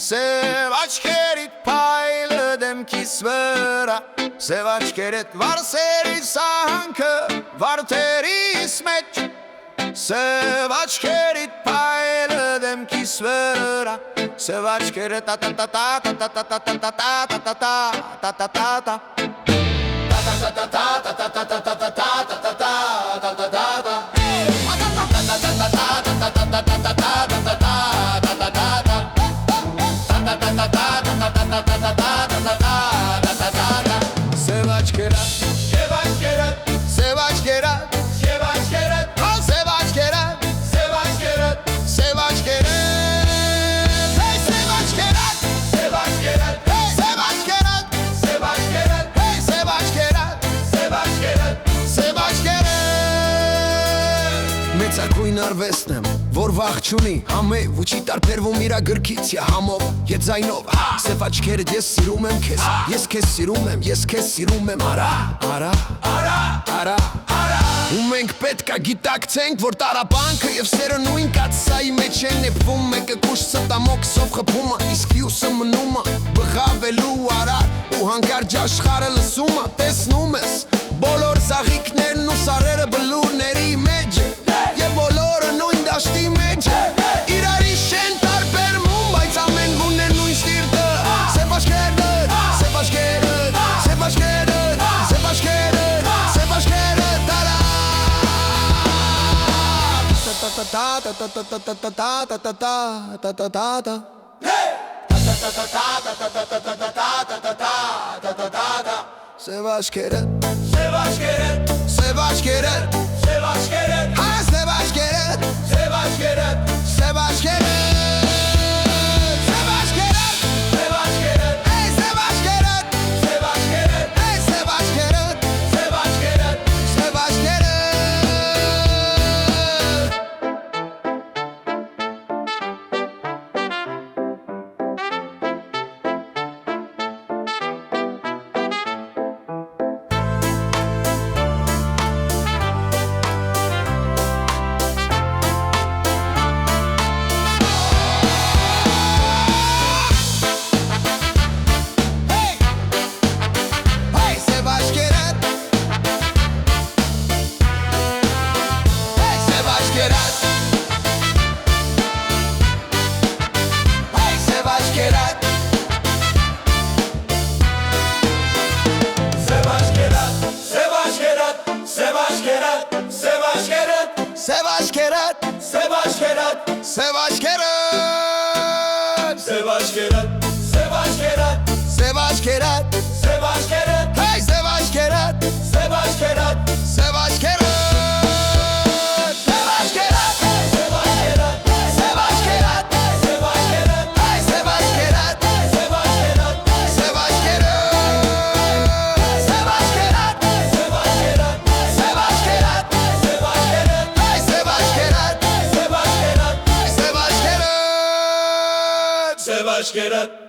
Սև աչքերիդ փայլը դեմքիս վրա Սև աչքերիդ վարսերի սահանքը վարդերիս մեջ Սև աչքերիդ փայլը դեմքիս վրա Սև աչքերը տա-տա-տա-տա-տա-տա-տա-տա-տա-տա-տա-տա-տա-տա-տա Մեծագույն արվեստն եմ, որ վախ չունի Համեև ու չի տարբերվում իրա գրքից յա համով Ետ զայնով Սև աչքերդ ես սիրում եմ քեզ Ես քեզ սիրում եմ, ես քեզ սիրում եմ Արա, արա, արա, արա, արա Ու մենք պետք է գիտակցենք, որ տարապանքը և սերը նույն կացսայի մեջ են նեպվում Մեկը կուշ ստամոքսով խփումը, իսկ մյուսը մնումը Բղավելու արար ու հանկարճ աշխարհը լսումը Տեսնում ես, բոլոր զաղիքներն ու սարերը բլուրների մեջ Եվ բոլորը նույն դաշտի մեջ Իրարի շեն տարբերվում, բայց ամեն մուն է նույն ստիրտը Սև աչքերդ, սև աչքերդ, սև աչքերդ, սև աչքերդ, սև աչքերդ տարա Ta-ta-ta-ta-ta-ta-ta-ta-ta-ta-ta-ta-ta-ta-ta-ta-ta Սև աչքերդ, սև աչքերդ, սև աչքերդ, սև աչքերդ Հա սև աչքերդ, սև աչքերդ, սև աչքերդ Սև աչքերդ, սև աչքերդ, էй սև աչքերդ, սև աչքերդ, էй սև աչքերդ, սև աչքերդ, սև աչքերդ Սև աչքերդ, սև աչքերդ, սև աչքերդ, սև աչքերդ, սև աչքերդ, սև աչքերդ, հեյ սև աչքերդ, սև աչքերդ, սև աչքերդ, սև աչքերդ, սև աչքերդ, սև աչքերդ, սև աչքերդ, հեյ սև աչքերդ, սև աչքերդ, սև աչքերդ, սև աչքերդ, սև աչքերդ, սև աչքերդ, սև աչքերդ, հեյ սև աչքերդ Սև աչքերդ